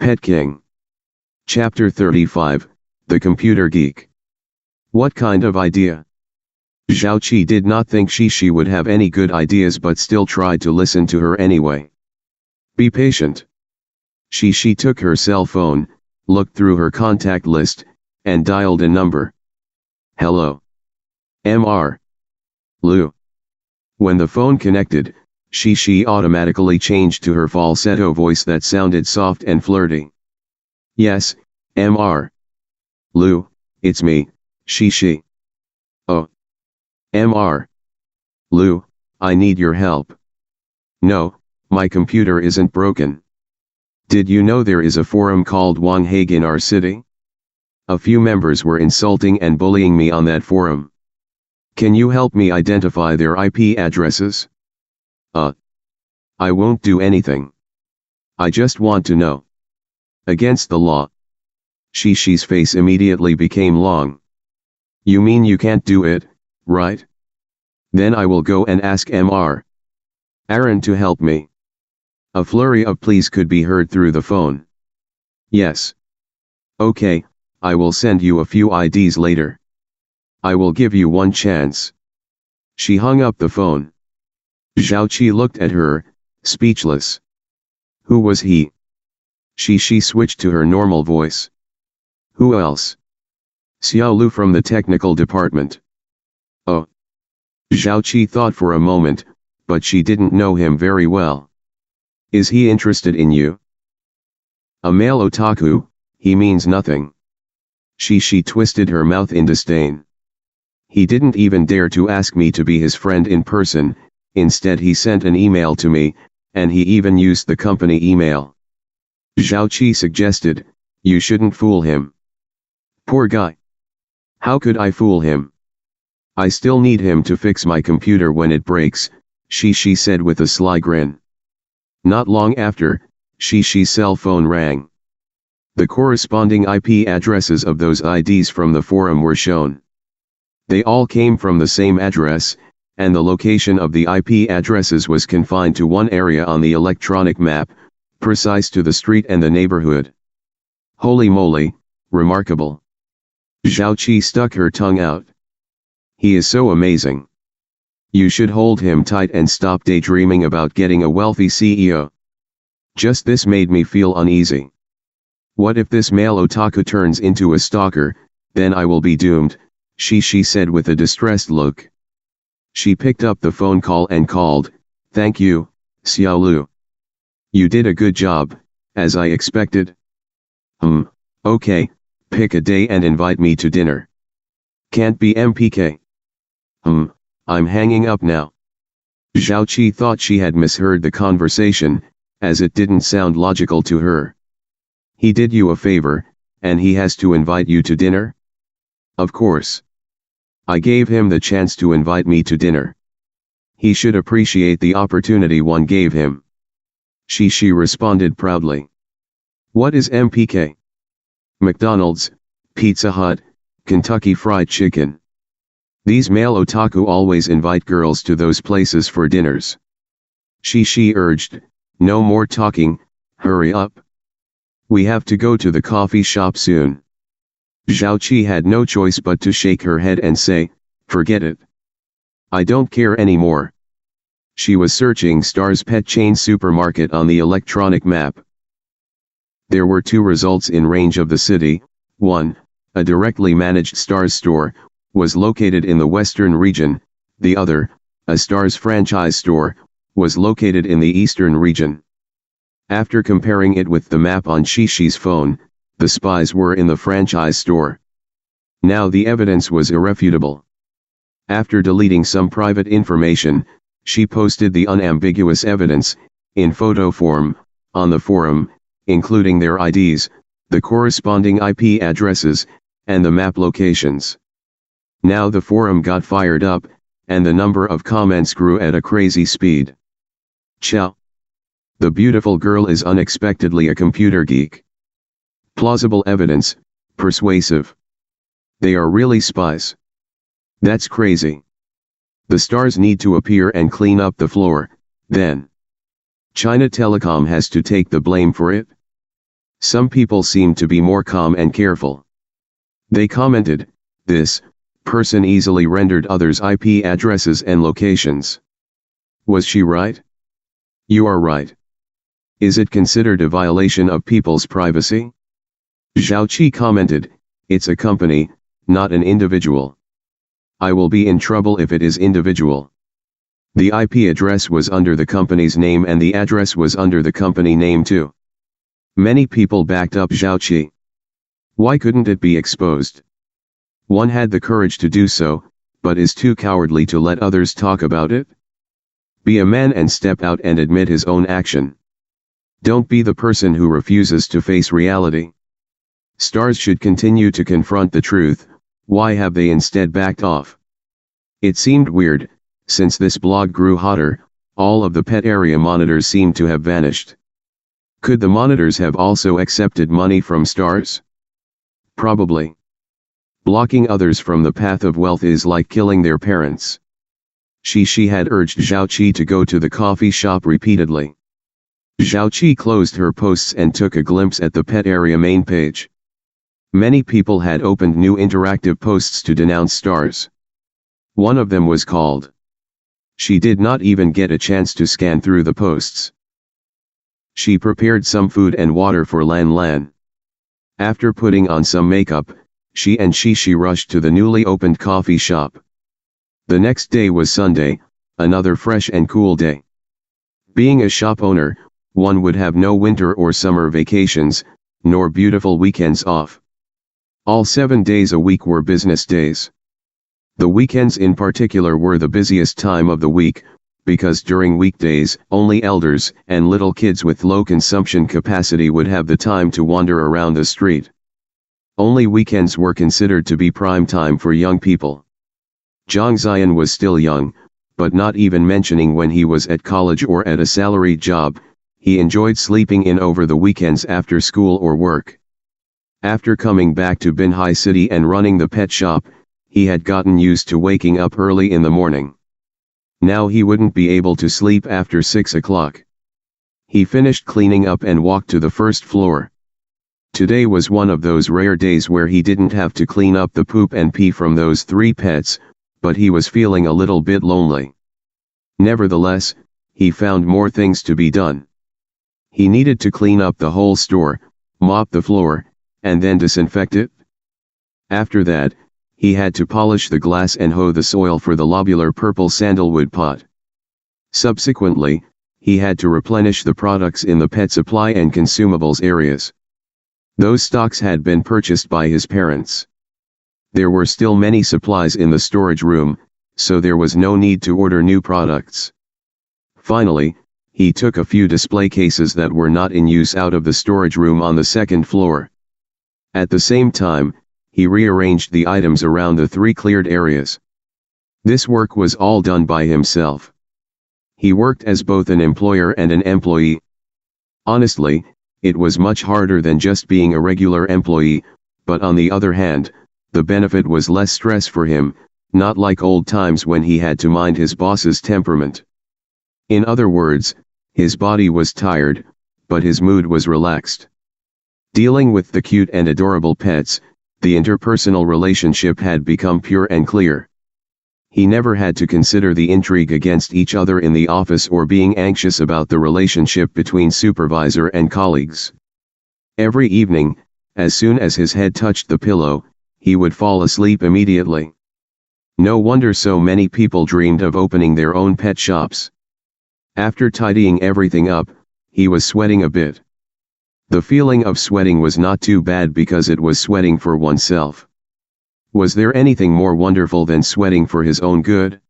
Pet King. Chapter 35, The Computer Geek. What kind of idea? Zhao Qi did not think she would have any good ideas but still tried to listen to her anyway. Be patient. She took her cell phone, looked through her contact list, and dialed a number. Hello. Mr. Liu. When the phone connected, she automatically changed to her falsetto voice that sounded soft and flirty. Yes, Mr. Liu, it's me, she. Oh. Mr. Liu, I need your help. No, my computer isn't broken. Did you know there is a forum called Wang Hague in our city? A few members were insulting and bullying me on that forum. Can you help me identify their IP addresses? I won't do anything. I just want to know. Against the law. She's face immediately became long. You mean you can't do it, right? Then I will go and ask Mr. Aaron to help me. A flurry of pleas could be heard through the phone. Yes. Okay, I will send you a few IDs later. I will give you one chance. She hung up the phone. Zhao Qi looked at her, speechless. Who was he? She switched to her normal voice. Who else? Xiao Lu from the technical department. Oh. Zhao Qi thought for a moment, but she didn't know him very well. Is he interested in you? A male otaku, he means nothing. She twisted her mouth in disdain. He didn't even dare to ask me to be his friend in person, instead he sent an email to me, and he even used the company email. Zhao Qi suggested, you shouldn't fool him. Poor guy. How could I fool him? I still need him to fix my computer when it breaks, she said with a sly grin. Not long after, she's cell phone rang. The corresponding IP addresses of those IDs from the forum were shown. They all came from the same address, and the location of the IP addresses was confined to one area on the electronic map, precise to the street and the neighborhood. Holy moly, remarkable. Zhao Qi stuck her tongue out. He is so amazing. You should hold him tight and stop daydreaming about getting a wealthy CEO. Just this made me feel uneasy. What if this male otaku turns into a stalker, then I will be doomed, she said with a distressed look. She picked up the phone call and called, thank you, Xiao Lu. You did a good job, as I expected. Okay, pick a day and invite me to dinner. Can't be MPK. I'm hanging up now. Zhao Qi thought she had misheard the conversation, as it didn't sound logical to her. He did you a favor, and he has to invite you to dinner? Of course. I gave him the chance to invite me to dinner. He should appreciate the opportunity one gave him. She responded proudly. What is MPK? McDonald's, Pizza Hut, Kentucky Fried Chicken. These male otaku always invite girls to those places for dinners. She urged, no more talking, hurry up. We have to go to the coffee shop soon. Zhao Qi had no choice but to shake her head and say, forget it. I don't care anymore. She was searching Star's pet chain supermarket on the electronic map. There were two results in range of the city. One, a directly managed Star's store, was located in the western region. The other, a Star's franchise store, was located in the eastern region. After comparing it with the map on Shi's phone, the spies were in the franchise store. Now the evidence was irrefutable. After deleting some private information, she posted the unambiguous evidence, in photo form, on the forum, including their IDs, the corresponding IP addresses, and the map locations. Now the forum got fired up, and the number of comments grew at a crazy speed. Ciao. The beautiful girl is unexpectedly a computer geek. Plausible evidence, persuasive. They are really spies. That's crazy. The stars need to appear and clean up the floor, then. China Telecom has to take the blame for it. Some people seemed to be more calm and careful. They commented, "This person easily rendered others' IP addresses and locations. Was she right? You are right. Is it considered a violation of people's privacy?" Zhao Qi commented, "It's a company, not an individual. I will be in trouble if it is individual." The IP address was under the company's name and the address was under the company name too. Many people backed up Zhao Qi. Why couldn't it be exposed? One had the courage to do so, but is too cowardly to let others talk about it. Be a man and step out and admit his own action. Don't be the person who refuses to face reality. Stars should continue to confront the truth. Why have they instead backed off? It seemed weird. Since this blog grew hotter, all of the pet area monitors seemed to have vanished. Could the monitors have also accepted money from stars? Probably. Blocking others from the path of wealth is like killing their parents. She had urged Zhao Qi to go to the coffee shop repeatedly. Zhao Qi closed her posts and took a glimpse at the pet area main page. Many people had opened new interactive posts to denounce stars. One of them was called. She did not even get a chance to scan through the posts. She prepared some food and water for Lan Lan. After putting on some makeup, she rushed to the newly opened coffee shop. The next day was Sunday, another fresh and cool day. Being a shop owner, one would have no winter or summer vacations, nor beautiful weekends off. All 7 days a week were business days. The weekends in particular were the busiest time of the week, because during weekdays, only elders and little kids with low consumption capacity would have the time to wander around the street. Only weekends were considered to be prime time for young people. Zhang Ziyan was still young, but not even mentioning when he was at college or at a salaried job, he enjoyed sleeping in over the weekends after school or work. After coming back to Binhai City and running the pet shop, he had gotten used to waking up early in the morning. Now he wouldn't be able to sleep after 6 o'clock. He finished cleaning up and walked to the first floor. Today was one of those rare days where he didn't have to clean up the poop and pee from those 3 pets, but he was feeling a little bit lonely. Nevertheless, he found more things to be done. He needed to clean up the whole store, mop the floor, and then disinfect it. After that, he had to polish the glass and hoe the soil for the lobular purple sandalwood pot. Subsequently, he had to replenish the products in the pet supply and consumables areas. Those stocks had been purchased by his parents. There were still many supplies in the storage room, so there was no need to order new products. Finally, he took a few display cases that were not in use out of the storage room on the second floor. At the same time, he rearranged the items around the 3 cleared areas. This work was all done by himself. He worked as both an employer and an employee. Honestly, it was much harder than just being a regular employee, but on the other hand, the benefit was less stress for him, not like old times when he had to mind his boss's temperament. In other words, his body was tired, but his mood was relaxed. Dealing with the cute and adorable pets, the interpersonal relationship had become pure and clear. He never had to consider the intrigue against each other in the office or being anxious about the relationship between supervisor and colleagues. Every evening, as soon as his head touched the pillow, he would fall asleep immediately. No wonder so many people dreamed of opening their own pet shops. After tidying everything up, he was sweating a bit. The feeling of sweating was not too bad because it was sweating for oneself. Was there anything more wonderful than sweating for his own good?